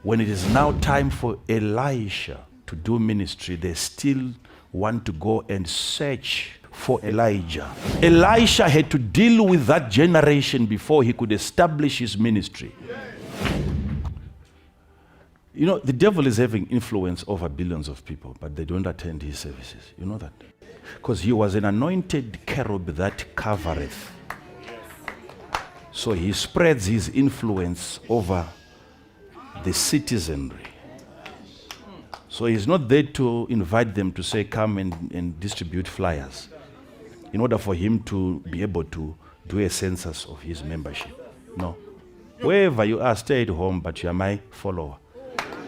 When it is now time for Elisha to do ministry, they still want to go and search for Elijah. Elisha had to deal with that generation before he could establish his ministry. You know, the devil is having influence over billions of people, but they don't attend his services. You know that? Because he was an anointed cherub that covereth. So he spreads his influence over the citizenry. So he's not there to invite them to say, come and distribute flyers, in order for him to be able to do a census of his membership. No. Wherever you are, stay at home, but you are my follower.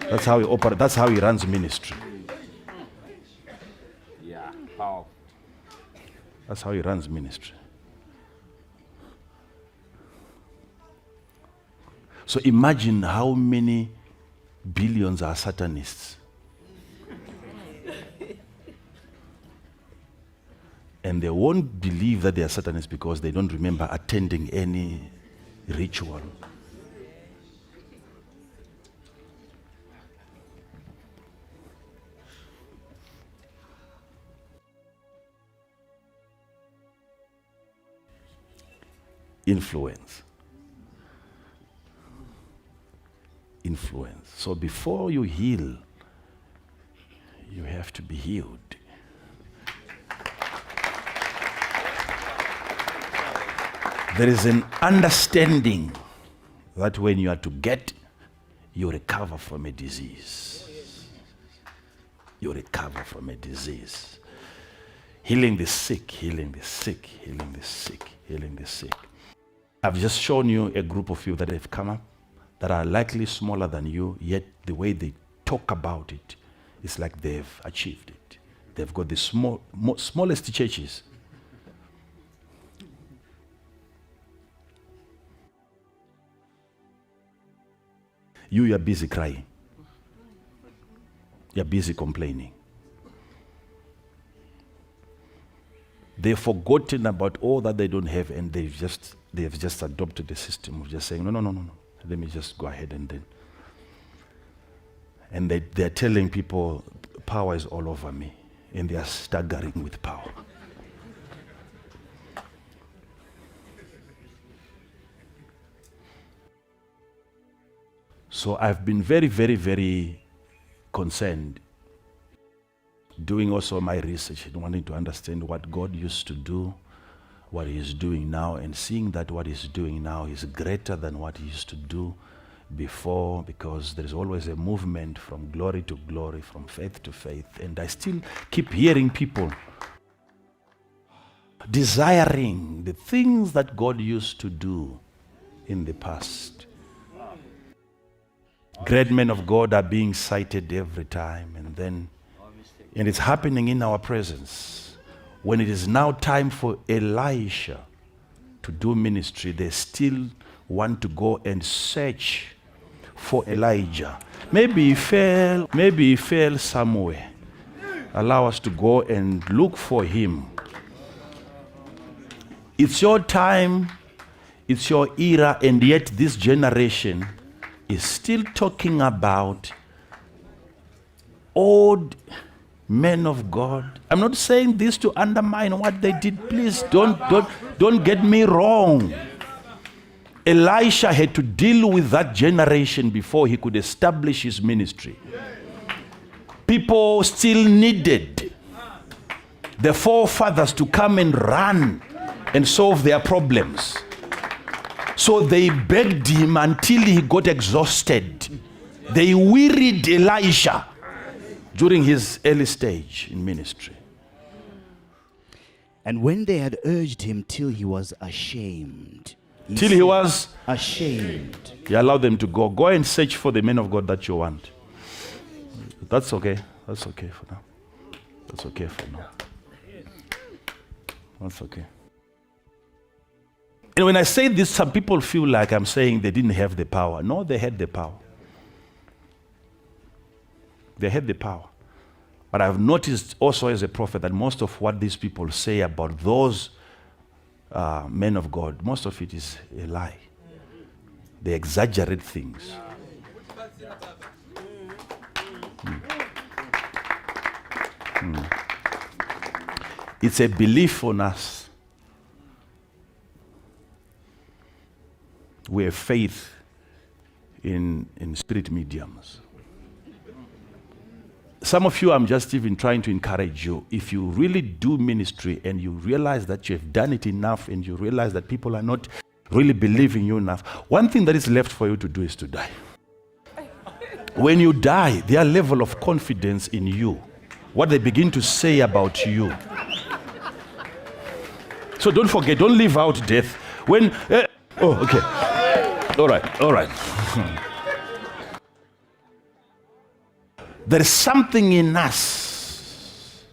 That's how he operates. That's how he runs ministry. Yeah, powerful. That's how he runs ministry. So imagine how many billions are Satanists. And they won't believe that they are Satanists because they don't remember attending any ritual. Influence. Influence. So before you heal, you have to be healed. There is an understanding that when you are to get, you recover from a disease. You recover from a disease. Healing the sick, healing the sick, healing the sick, healing the sick. I've just shown you a group of you that have come up that are likely smaller than you, yet the way they talk about it is like they've achieved it. They've got the smallest churches. You are busy crying. You're busy complaining. They've forgotten about all that they don't have, and they've just adopted the system of just saying, no. Let me just go ahead and then. And they're telling people, power is all over me. And they are staggering with power. So I've been very, very, very concerned, doing also my research and wanting to understand what God used to do, what he is doing now, and seeing that what he's doing now is greater than what he used to do before, because there's always a movement from glory to glory, from faith to faith. And I still keep hearing people desiring the things that God used to do in the past. Great men of God are being cited every time, and it's happening in our presence. When it is now time for Elisha to do ministry, they still want to go and search for Elijah. Maybe he fell somewhere. Allow us to go and look for him. It's your time, it's your era, and yet this generation is still talking about old men of God. I'm not saying this to undermine what they did. Please don't get me wrong. Elisha had to deal with that generation before he could establish his ministry. People still needed the forefathers to come and run and solve their problems. So they begged him until he got exhausted. They wearied Elisha during his early stage in ministry. And when they had urged him till he was ashamed. He was ashamed. He allowed them to go. Go and search for the men of God that you want. That's okay. That's okay for now. That's okay for now. That's okay. And when I say this, some people feel like I'm saying they didn't have the power. No, they had the power. They had the power. But I've noticed also as a prophet that most of what these people say about those men of God, most of it is a lie. They exaggerate things. It's a belief on us. We have faith in spirit mediums. Some of you, I'm just even trying to encourage you. If you really do ministry and you realize that you have done it enough and you realize that people are not really believing you enough, one thing that is left for you to do is to die. When you die, their level of confidence in you, what they begin to say about you. So don't forget, don't leave out death. When, okay. All right. There is something in us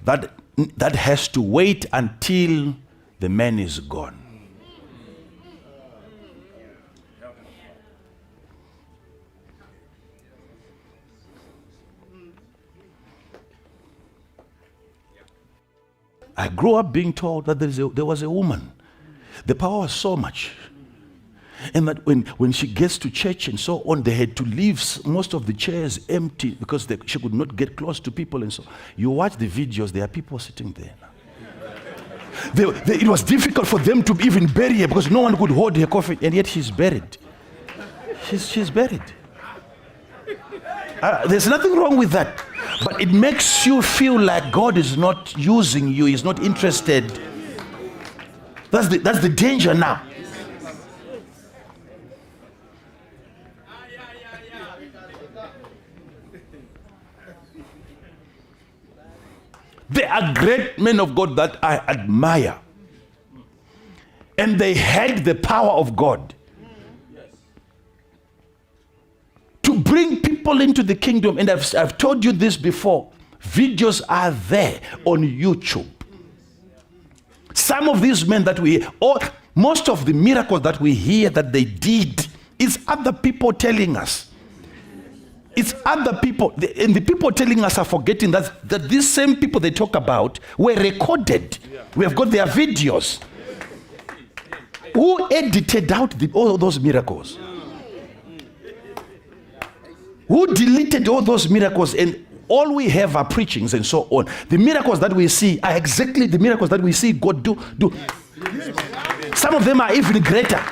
that has to wait until the man is gone. I grew up being told that there was a woman. The power was so much. And that when she gets to church and so on, they had to leave most of the chairs empty because she could not get close to people. And so you watch the videos, there are people sitting there. It was difficult for them to even bury her because no one could hold her coffin, and yet she's buried. She's buried. There's nothing wrong with that. But it makes you feel like God is not using you, He's not interested. That's the danger now. There are great men of God that I admire. And they had the power of God to bring people into the kingdom. And I've told you this before. Videos are there on YouTube. Some of these men that most of the miracles that we hear that they did is other people telling us. It's other people, and the people telling us are forgetting that these same people they talk about were recorded. We have got their videos. Who edited out all those miracles? Who deleted all those miracles? And all we have are preachings and so on. The miracles that we see are exactly the miracles that we see God do. Some of them are even greater.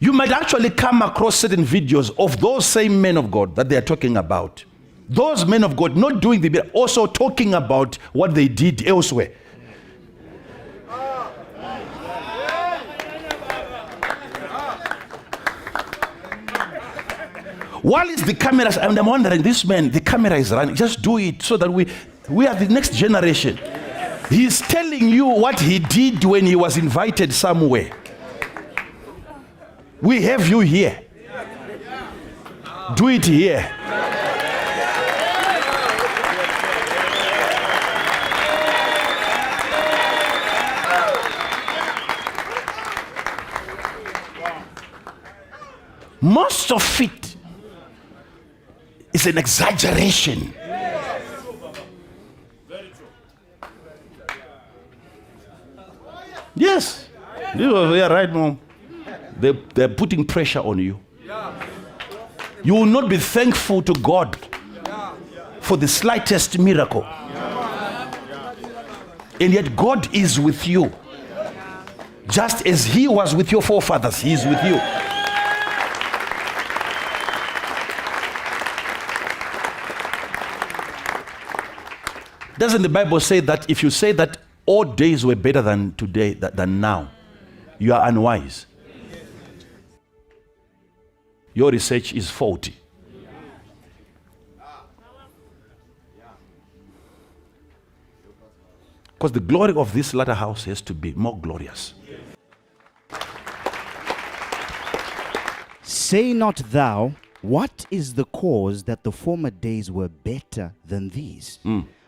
You might actually come across certain videos of those same men of God that they are talking about. Those men of God not doing the miracle, also talking about what they did elsewhere. While it's the cameras, and I'm wondering, this man, the camera is running. Just do it so that we are the next generation. He's telling you what he did when he was invited somewhere. We have you here. Do it here. Most of it is an exaggeration. Yes. We are right, Mom. They're putting pressure on you. You will not be thankful to God for the slightest miracle. And yet God is with you. Just as He was with your forefathers, He is with you. Doesn't the Bible say that if you say that all days were better than today, than now, you are unwise? Your research is faulty. Because the glory of this latter house has to be more glorious. Say not thou, what is the cause that the former days were better than these?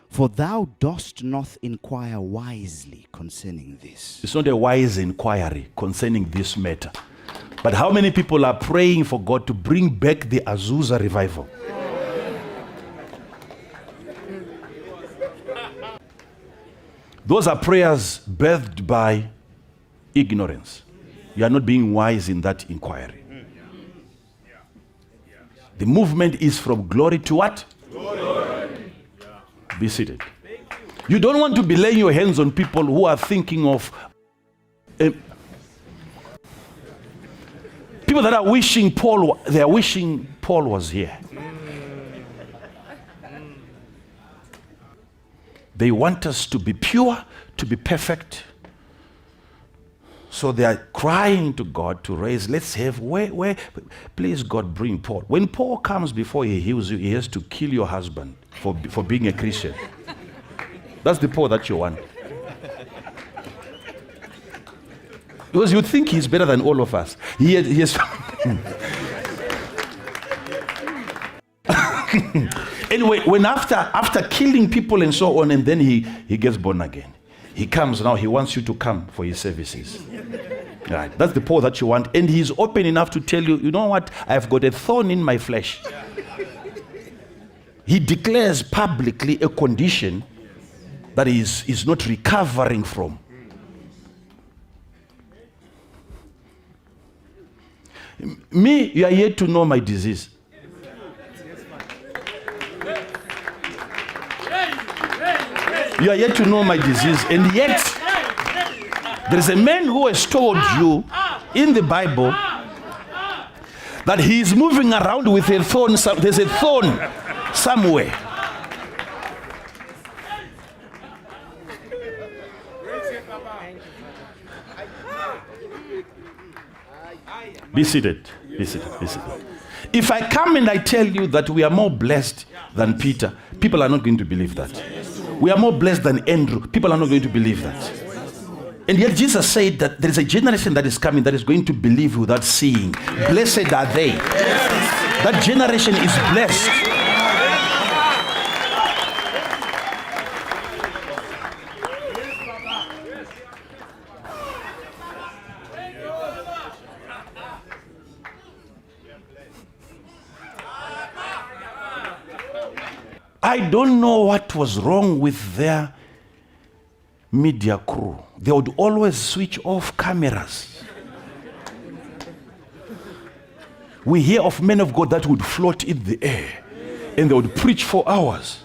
For thou dost not inquire wisely concerning this. It's not a wise inquiry concerning this matter. But how many people are praying for God to bring back the Azusa revival? Those are prayers birthed by ignorance. You are not being wise in that inquiry. The movement is from glory to what? Glory. Be seated. You don't want to be laying your hands on people who are thinking of people that are wishing Paul was here. They want us to be pure, to be perfect. So they are crying to God to raise, let's have, where, please God, bring Paul. When Paul comes before he heals you, he has to kill your husband for being a Christian. That's the Paul that you want. Because you think he's better than all of us. He has Anyway, when after killing people and so on, and then he gets born again. He comes now, he wants you to come for his services. Right. That's the Paul that you want. And he's open enough to tell you, you know what? I've got a thorn in my flesh. He declares publicly a condition that he's not recovering from. Me, you are yet to know my disease. You are yet to know my disease, and yet there is a man who has told you in the Bible that he is moving around with a thorn. There's a thorn somewhere. Be seated. Be seated. Be seated. If I come and I tell you that we are more blessed than Peter, people are not going to believe that. We are more blessed than Andrew. People are not going to believe that. And yet Jesus said that there is a generation that is coming that is going to believe without seeing. Blessed are they. That generation is blessed. I don't know what was wrong with their media crew. They would always switch off cameras. We hear of men of God that would float in the air and they would preach for hours.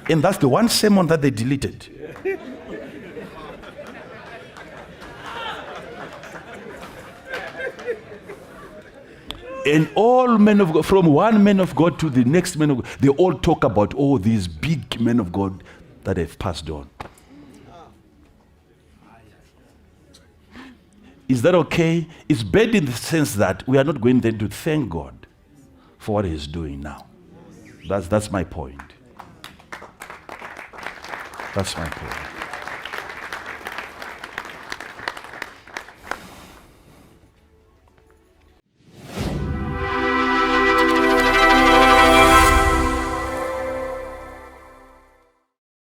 And that's the one sermon that they deleted. And all men of God, from one man of God to the next man of God, they all talk about all these big men of God that have passed on. Is that okay? It's bad in the sense that we are not going then to thank God for what He's doing now. That's my point. That's my point.